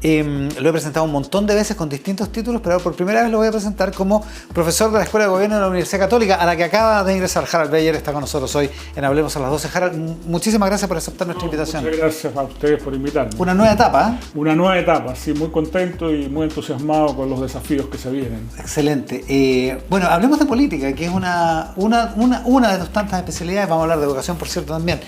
Lo he presentado un montón de veces con distintos títulos, pero por primera vez lo voy a presentar como profesor de la Escuela de Gobierno de la Universidad Católica, a la que acaba de ingresar. Harald Beyer está con nosotros hoy en Hablemos a las 12. Harald, muchísimas gracias por aceptar nuestra invitación. Muchas gracias a ustedes por invitarme. Una nueva etapa, ¿eh? Una nueva etapa, sí, muy contento y muy entusiasmado con los desafíos que se vienen. Excelente. Bueno, hablemos de política, que es una de tus tantas especialidades. Vamos a hablar de educación, por cierto, también.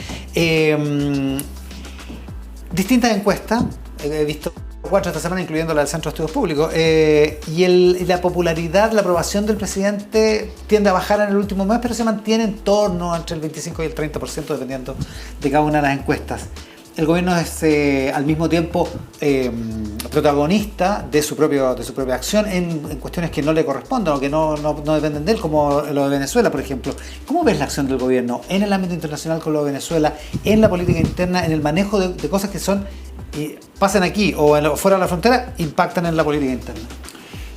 Distintas encuestas, he visto 4 esta semana, incluyendo la del Centro de Estudios Públicos, y la popularidad, la aprobación del presidente tiende a bajar en el último mes, pero se mantiene en torno entre el 25 y el 30%, dependiendo de cada una de las encuestas. El gobierno es al mismo tiempo protagonista de su propia acción en cuestiones que no le corresponden o que no dependen de él, como lo de Venezuela, por ejemplo. ¿Cómo ves la acción del gobierno en el ámbito internacional con lo de Venezuela, en la política interna, en el manejo de cosas que son pasan aquí o fuera de la frontera, impactan en la política interna?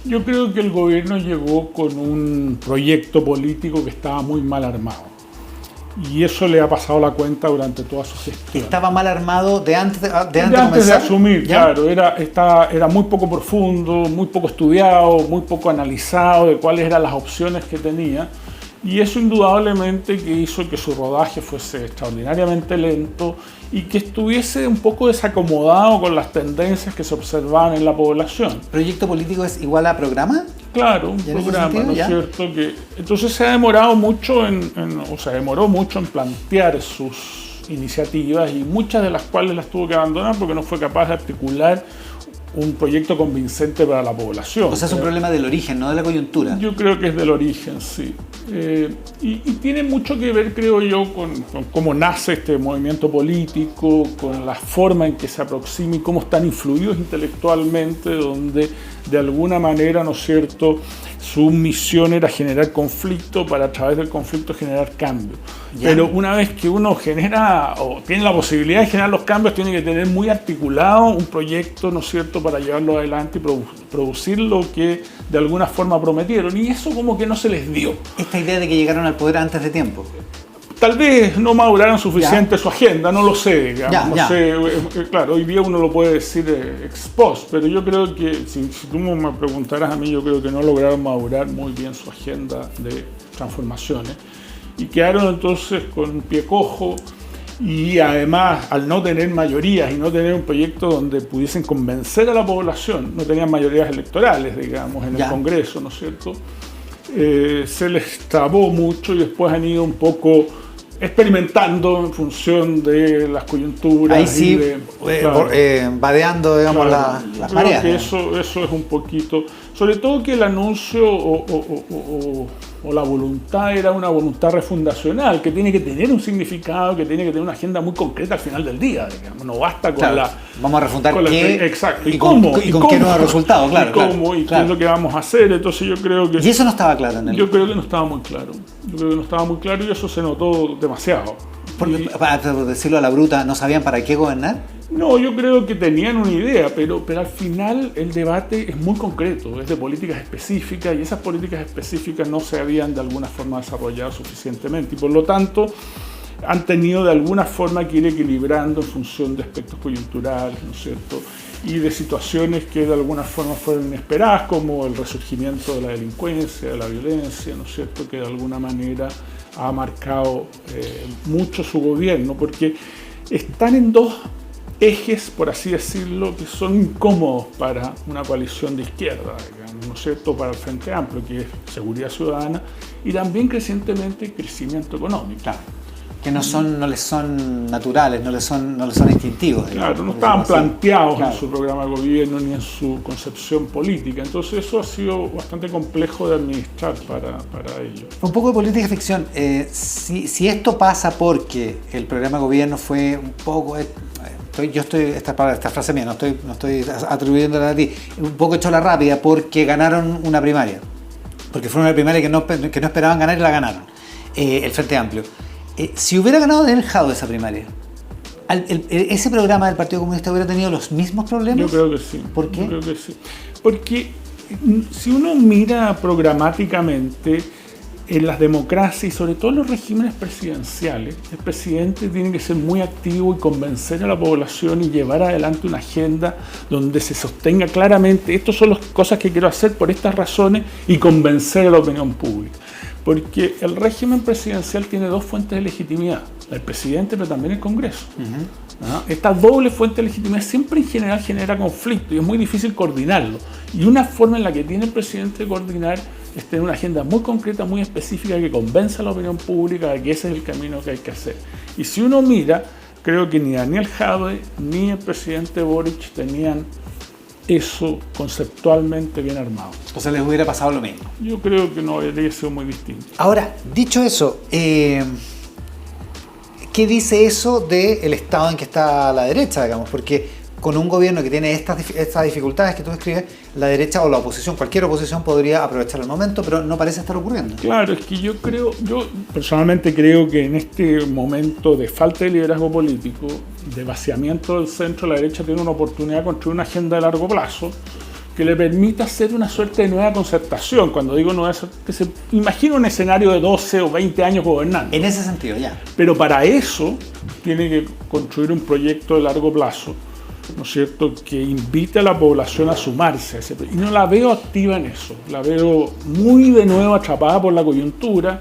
Yo creo que el gobierno llegó con un proyecto político que estaba muy mal armado. Y eso le ha pasado la cuenta durante toda su gestión. ¿Estaba mal armado de antes de asumir? ¿Ya? Claro, era muy poco profundo, muy poco estudiado, muy poco analizado de cuáles eran las opciones que tenía. Y eso indudablemente que hizo que su rodaje fuese extraordinariamente lento y que estuviese un poco desacomodado con las tendencias que se observaban en la población. ¿Proyecto político es igual a programa? Claro, un programa, ¿no es cierto? Entonces se ha demorado mucho demoró mucho en plantear sus iniciativas y muchas de las cuales las tuvo que abandonar porque no fue capaz de articular un proyecto convincente para la población. O sea, es un problema del origen, no de la coyuntura. Yo creo que es del origen, sí. Y tiene mucho que ver, creo yo, con cómo nace este movimiento político, con la forma en que se aproxima y cómo están influidos intelectualmente, donde de alguna manera, ¿no es cierto?, su misión era generar conflicto para a través del conflicto generar cambio. Ya. Pero una vez que uno genera o tiene la posibilidad de generar los cambios, tiene que tener muy articulado un proyecto, ¿no es cierto?, para llevarlo adelante y producir lo que de alguna forma prometieron. Y eso como que no se les dio. Esta idea de que llegaron al poder antes de tiempo. Tal vez no maduraron suficiente su agenda, no lo sé, digamos, no sé, claro, hoy día uno lo puede decir ex post, pero yo creo que, si tú me preguntaras a mí, yo creo que no lograron madurar muy bien su agenda de transformaciones y quedaron entonces con un pie cojo y además, al no tener mayorías y no tener un proyecto donde pudiesen convencer a la población, no tenían mayorías electorales, digamos, en el Congreso, ¿no es cierto? Se les trabó mucho y después han ido un poco experimentando en función de las coyunturas. Ahí sí, vadeando, digamos, claro, las mareas. Creo que eso es un poquito, sobre todo que el anuncio o la voluntad era una voluntad refundacional, que tiene que tener un significado, que tiene que tener una agenda muy concreta al final del día, digamos. No basta con vamos a refundar qué, exacto, y con qué nuevo resultado, claro. Y cómo, y qué es lo que vamos a hacer. Entonces yo creo que... Y eso no estaba claro en él. Yo creo que no estaba muy claro. Y eso se notó demasiado. Porque, para decirlo a la bruta, ¿no sabían para qué gobernar? No, yo creo que tenían una idea, pero al final el debate es muy concreto, es de políticas específicas y esas políticas específicas no se habían de alguna forma desarrollado suficientemente y por lo tanto han tenido de alguna forma que ir equilibrando en función de aspectos coyunturales, ¿no es cierto?, y de situaciones que de alguna forma fueron inesperadas, como el resurgimiento de la delincuencia, de la violencia, ¿no es cierto?, que de alguna manera ha marcado mucho su gobierno, porque están en dos ejes, por así decirlo, que son incómodos para una coalición de izquierda, digamos, ¿no es cierto?, para el Frente Amplio, que es seguridad ciudadana, y también crecientemente crecimiento económico. Claro. Que no les son naturales, no les son instintivos. Digamos, claro, no estaban planteados en su programa de gobierno ni en su concepción política. Entonces eso ha sido bastante complejo de administrar para ellos. Un poco de política ficción. Si esto pasa porque el programa de gobierno fue un poco... esta frase mía, no estoy atribuyéndola a ti, un poco hecho la rápida porque ganaron una primaria. Porque fue una primaria que no esperaban ganar y la ganaron. El Frente Amplio. Si hubiera ganado Delgado esa primaria, ¿ese programa del Partido Comunista hubiera tenido los mismos problemas? Yo creo que sí. ¿Por qué? Yo creo que sí. Porque si uno mira programáticamente, en las democracias y sobre todo en los regímenes presidenciales, el presidente tiene que ser muy activo y convencer a la población y llevar adelante una agenda donde se sostenga claramente, estas son las cosas que quiero hacer por estas razones, y convencer a la opinión pública. Porque el régimen presidencial tiene dos fuentes de legitimidad, el presidente pero también el Congreso. ¿No? Esta doble fuente de legitimidad siempre en general genera conflicto y es muy difícil coordinarlo. Y una forma en la que tiene el presidente de coordinar es tener una agenda muy concreta, muy específica, que convenza a la opinión pública de que ese es el camino que hay que hacer. Y si uno mira, creo que ni Daniel Jadwe ni el presidente Boric tenían eso conceptualmente bien armado. O sea, les hubiera pasado lo mismo. Yo creo que no habría sido muy distinto. Ahora, dicho eso, ¿qué dice eso del estado en que está la derecha, digamos? Porque con un gobierno que tiene estas dificultades que tú describes, la derecha o la oposición, cualquier oposición podría aprovechar el momento, pero no parece estar ocurriendo. Claro, es que yo personalmente creo que en este momento de falta de liderazgo político, de vaciamiento del centro, la derecha tiene una oportunidad de construir una agenda de largo plazo que le permita hacer una suerte de nueva concertación. Cuando digo nueva, que se imagina un escenario de 12 o 20 años gobernando. En ese sentido, ya. Pero para eso tiene que construir un proyecto de largo plazo, ¿no es cierto?, que invite a la población a sumarse a ese proyecto. Y no la veo activa en eso. La veo muy de nuevo atrapada por la coyuntura,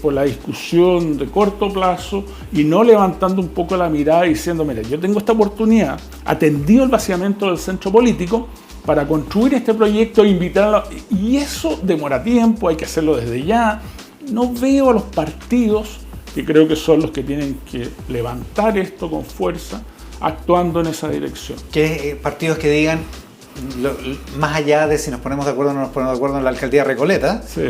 por la discusión de corto plazo, y no levantando un poco la mirada y diciendo, mira, yo tengo esta oportunidad, atendido el vaciamiento del centro político, para construir este proyecto e invitarlo. Y eso demora tiempo, hay que hacerlo desde ya. No veo a los partidos, que creo que son los que tienen que levantar esto con fuerza, actuando en esa dirección. Que partidos que digan, más allá de si nos ponemos de acuerdo o no nos ponemos de acuerdo en la alcaldía de Recoleta, sí,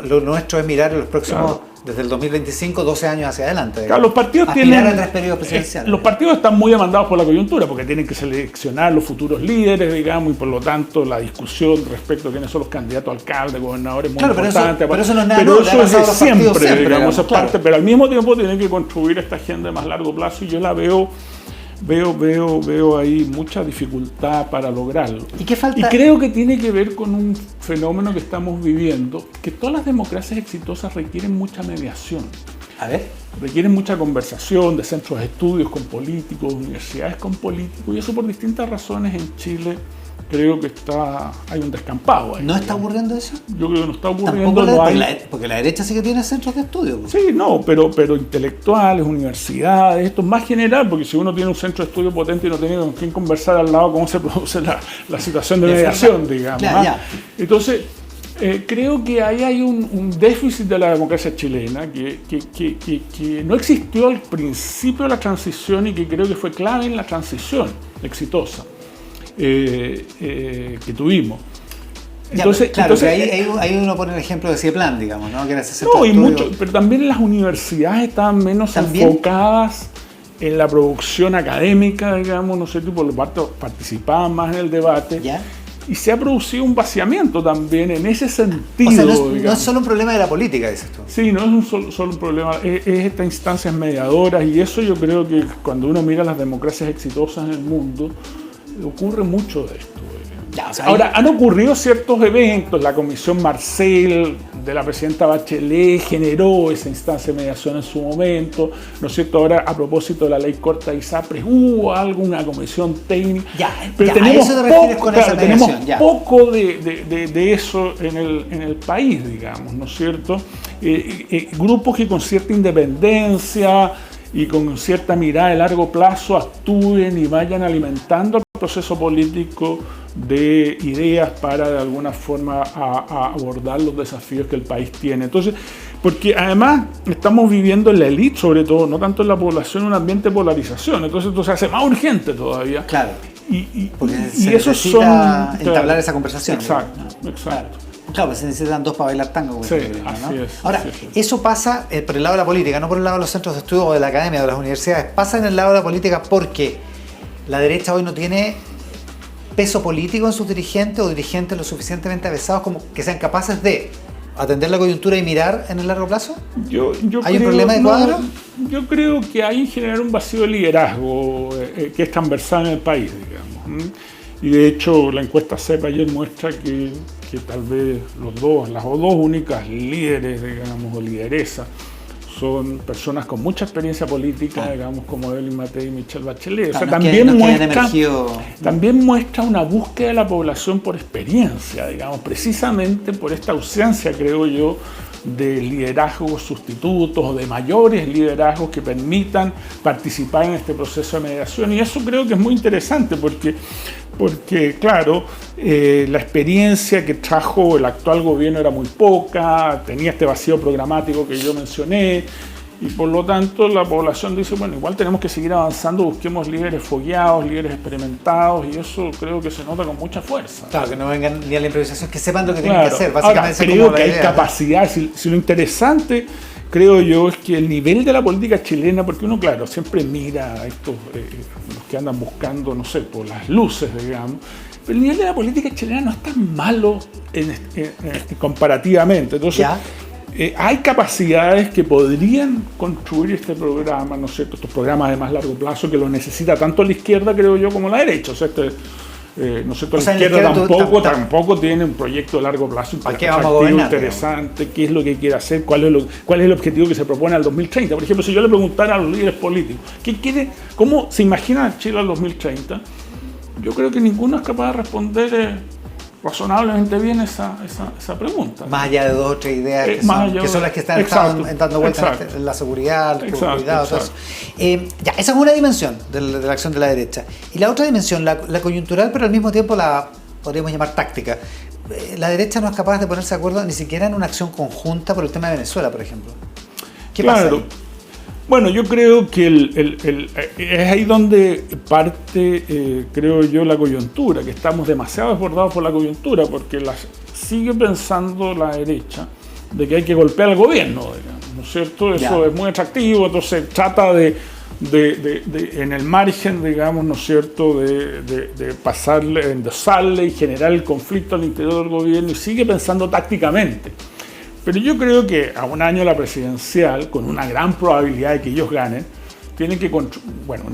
lo nuestro es mirar en los próximos, claro, desde el 2025, 12 años hacia adelante. Claro, los partidos tienen a 3 periodos presidenciales. Los partidos están muy demandados por la coyuntura, porque tienen que seleccionar los futuros líderes, digamos, y por lo tanto la discusión respecto a quiénes son los candidatos a alcalde, gobernadores, es muy importante. Pero eso no es nada, pero eso es de siempre, digamos, claro. Parte, pero al mismo tiempo tienen que construir esta agenda de más largo plazo, y yo la veo ahí mucha dificultad para lograrlo. ¿Y qué falta? Y creo que tiene que ver con un fenómeno que estamos viviendo, que todas las democracias exitosas requieren mucha mediación. A ver. Requieren mucha conversación de centros de estudios con políticos, universidades con políticos, y eso por distintas razones en Chile creo que hay un descampado ahí. ¿No está ocurriendo eso? Yo creo que no está ocurriendo. Porque la derecha sí que tiene centros de estudio. Sí, no, pero intelectuales, universidades, esto es más general, porque si uno tiene un centro de estudio potente y no tiene con quién conversar al lado, cómo se produce la situación de mediación, digamos. Claro, ya. Entonces, creo que ahí hay un déficit de la democracia chilena que no existió al principio de la transición y que creo que fue clave en la transición exitosa que tuvimos. Entonces, ahí uno pone el ejemplo de Cieplan, digamos, ¿no? Que era ese no, y mucho, pero también las universidades estaban menos enfocadas en la producción académica, digamos, no sé, por lo tanto participaban más en el debate. ¿Ya? Y se ha producido un vaciamiento también en ese sentido. O sea, no es solo un problema de la política, dices tú. Sí, no es solo un problema, es estas instancias mediadoras, y eso yo creo que cuando uno mira las democracias exitosas en el mundo, ocurre mucho de esto. Ya, o sea, ahora, han ocurrido ciertos eventos, la Comisión Marcel de la presidenta Bachelet generó esa instancia de mediación en su momento, ¿no es cierto? Ahora, a propósito de la ley corta de ISAPRES, hubo alguna comisión técnica, pero tenemos poco de eso en el país, digamos, ¿no es cierto? Grupos que con cierta independencia y con cierta mirada de largo plazo actúen y vayan alimentando el proceso político de ideas para de alguna forma a abordar los desafíos que el país tiene. Entonces, porque además estamos viviendo en la élite, sobre todo, no tanto en la población, un ambiente de polarización, entonces esto se hace más urgente todavía. Claro, porque y eso necesita entablar esa conversación. Exacto, ¿no? exacto. Claro, pues se necesitan dos para bailar tango. Sí, ¿no? así es. Ahora, así es. eso pasa por el lado de la política, no por el lado de los centros de estudio o de la academia o de las universidades. Pasa en el lado de la política porque la derecha hoy no tiene peso político en sus dirigentes o dirigentes lo suficientemente avesados como que sean capaces de atender la coyuntura y mirar en el largo plazo. ¿Hay un problema de cuadro? Yo creo que hay en general un vacío de liderazgo que es transversal en el país, digamos. Y de hecho la encuesta CEP ayer muestra que que tal vez las dos únicas líderes, digamos, o lideresas, son personas con mucha experiencia política, digamos, como Evelyn Matei y Michelle Bachelet. O sea, también muestra una búsqueda de la población por experiencia, digamos, precisamente por esta ausencia, creo yo, de liderazgos sustitutos o de mayores liderazgos que permitan participar en este proceso de mediación. Y eso creo que es muy interesante porque claro, la experiencia que trajo el actual gobierno era muy poca, tenía este vacío programático que yo mencioné, y por lo tanto la población dice, bueno, igual tenemos que seguir avanzando, busquemos líderes fogueados, líderes experimentados, y eso creo que se nota con mucha fuerza. Claro, que no vengan ni a la improvisación, que sepan lo que tienen que hacer, básicamente. Ahora, creo que hay capacidad, si lo interesante, creo yo, es que el nivel de la política chilena, porque uno, claro, siempre mira a estos, los que andan buscando, no sé, por las luces, digamos, pero el nivel de la política chilena no es tan malo comparativamente. Entonces, hay capacidades que podrían construir este programa, ¿no es cierto? Estos programas de más largo plazo que lo necesita tanto la izquierda, creo yo, como la derecha. O sea, ¿no es cierto? La izquierda tampoco tiene un proyecto de largo plazo interesante, qué es lo que quiere hacer, cuál es el objetivo que se propone al 2030. Por ejemplo, si yo le preguntara a los líderes políticos, ¿cómo se imagina Chile al 2030? Yo creo que ninguno es capaz de responder razonablemente bien esa pregunta. Más allá de 2 o 3 ideas que son las que están dando vueltas en la seguridad, el cuidado, todo eso. Esa es una dimensión de la acción de la derecha. Y la otra dimensión, la coyuntural, pero al mismo tiempo la podríamos llamar táctica. La derecha no es capaz de ponerse de acuerdo ni siquiera en una acción conjunta por el tema de Venezuela, por ejemplo. ¿Qué pasa ahí? Bueno, yo creo que es ahí donde parte, creo yo, la coyuntura, que estamos demasiado desbordados por la coyuntura, porque sigue pensando la derecha de que hay que golpear al gobierno, digamos, ¿no es cierto? Eso es muy atractivo, entonces trata de en el margen, digamos, ¿no es cierto?, de pasarle, endosarle y generar el conflicto al interior del gobierno, y sigue pensando tácticamente. Pero yo creo que a un año de la presidencial, con una gran probabilidad de que ellos ganen, tienen que un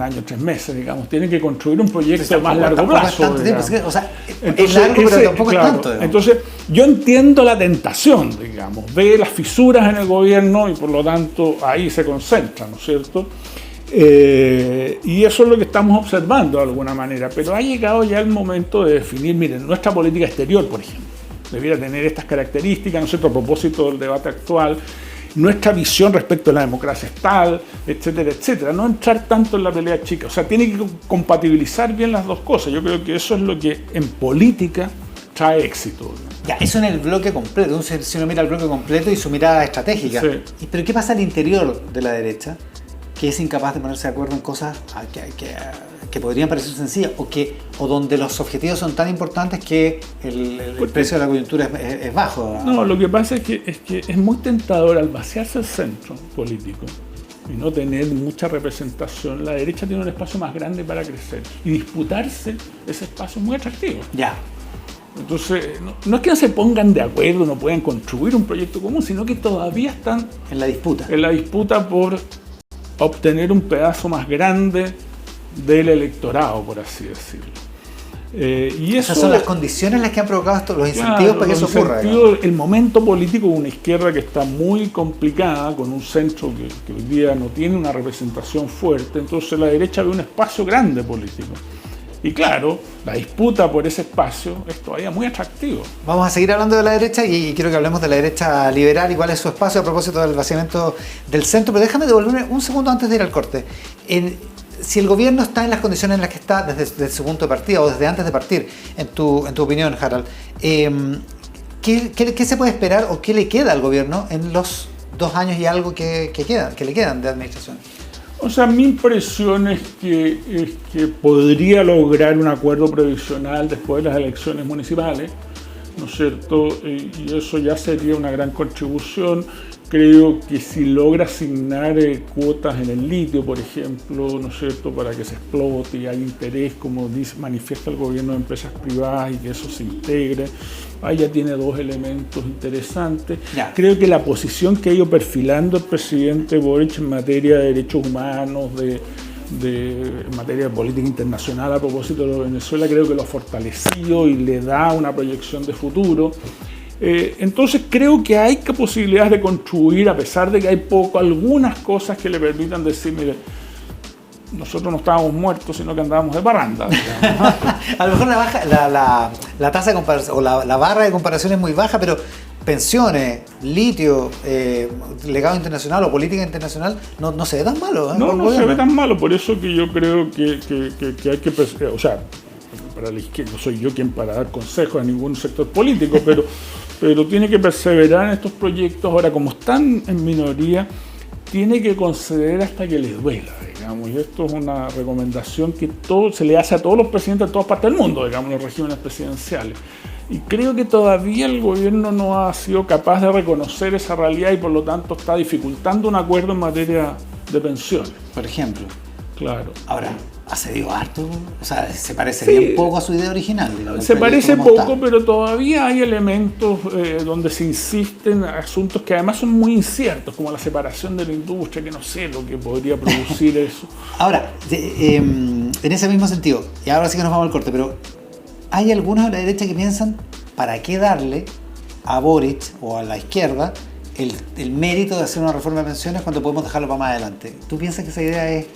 año, 3 meses, digamos, tienen que construir un proyecto de más largo plazo. Es largo, pero tampoco es tanto. Digamos. Entonces, yo entiendo la tentación, digamos, ve las fisuras en el gobierno y por lo tanto ahí se concentra, ¿no es cierto? Y eso es lo que estamos observando de alguna manera, pero ha llegado ya el momento de definir, miren, nuestra política exterior, por ejemplo, debiera tener estas características, ¿no es cierto?, a propósito del debate actual, nuestra visión respecto a la democracia es tal, etcétera, etcétera, no entrar tanto en la pelea chica, o sea, tiene que compatibilizar bien las dos cosas. Yo creo que eso es lo que en política trae éxito. Ya, eso en el bloque completo, si uno mira el bloque completo y su mirada estratégica. Sí. Pero ¿qué pasa al interior de la derecha? Que es incapaz de ponerse de acuerdo en cosas que podrían parecer sencillas o donde los objetivos son tan importantes que el precio de la coyuntura es bajo. No, lo que pasa es que es muy tentador al vaciarse el centro político y no tener mucha representación. La derecha tiene un espacio más grande para crecer y disputarse ese espacio es muy atractivo. Ya. Entonces, no es que no se pongan de acuerdo, no puedan construir un proyecto común, sino que todavía están en la disputa. En la disputa por obtener un pedazo más grande del electorado, por así decirlo. Y esas son las condiciones las que han provocado los incentivos para que eso ocurra. El momento político de una izquierda que está muy complicada, con un centro que hoy día no tiene una representación fuerte, entonces la derecha ve un espacio grande político. Y claro, la disputa por ese espacio es todavía muy atractivo. Vamos a seguir hablando de la derecha y quiero que hablemos de la derecha liberal y cuál es su espacio a propósito del vaciamiento del centro. Pero déjame devolverme un segundo antes de ir al corte. Si el gobierno está en las condiciones en las que está desde su punto de partida o desde antes de partir, en tu opinión, Harald, ¿qué se puede esperar o qué le queda al gobierno en los 2 años y algo que le quedan de administración? O sea, mi impresión es que podría lograr un acuerdo provisional después de las elecciones municipales, ¿no es cierto? Y eso ya sería una gran contribución. Creo que si logra asignar cuotas en el litio, por ejemplo, ¿no es cierto?, para que se explote y hay interés, como manifiesta el gobierno, de empresas privadas y que eso se integre, ahí ya tiene 2 elementos interesantes. Ya. Creo que la posición que ha ido perfilando el presidente Boric en materia de derechos humanos, en materia de política internacional a propósito de Venezuela, creo que lo ha fortalecido y le da una proyección de futuro. Entonces creo que hay posibilidades de construir, a pesar de que hay algunas cosas que le permitan decir, mire, nosotros no estábamos muertos, sino que andábamos de parranda. A lo mejor la tasa de comparación, o la barra de comparación es muy baja, pero pensiones, litio, legado internacional o política internacional no se ve tan malo. No se ve tan malo, por eso que yo creo que hay que... O sea, para la izquierda, no soy yo quien para dar consejos a ningún sector político, pero tiene que perseverar en estos proyectos. Ahora, como están en minoría, tiene que conceder hasta que les duela, digamos, y esto es una recomendación que se le hace a todos los presidentes de todas partes del mundo, digamos, los regímenes presidenciales. Y creo que todavía el gobierno no ha sido capaz de reconocer esa realidad y por lo tanto está dificultando un acuerdo en materia de pensiones. Por ejemplo. Claro. Ahora, ha cedido harto, o sea, se parece bien poco a su idea original. Digamos, se parece poco, pero todavía hay elementos donde se insisten asuntos que además son muy inciertos, como la separación de la industria, que no sé lo que podría producir eso. Ahora, en ese mismo sentido, y ahora sí que nos vamos al corte, pero hay algunos de la derecha que piensan, ¿para qué darle a Boric o a la izquierda el mérito de hacer una reforma de pensiones cuando podemos dejarlo para más adelante? ¿Tú piensas que esa idea es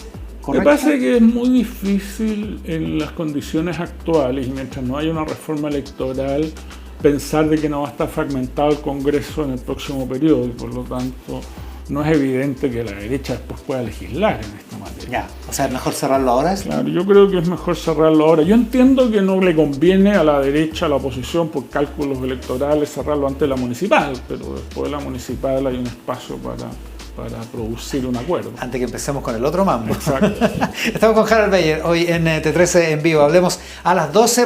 correcta? Me parece que es muy difícil en las condiciones actuales, y mientras no haya una reforma electoral, pensar de que no va a estar fragmentado el Congreso en el próximo periodo, y por lo tanto no es evidente que la derecha después pueda legislar en esta materia. Ya, o sea, ¿es mejor cerrarlo ahora? Claro, yo creo que es mejor cerrarlo ahora. Yo entiendo que no le conviene a la derecha, a la oposición, por cálculos electorales, cerrarlo antes de la municipal, pero después de la municipal hay un espacio para producir un acuerdo. Antes que empecemos con el otro mambo. Exacto. Estamos con Harold Bayer hoy en T13 en vivo. Hablemos a las 12.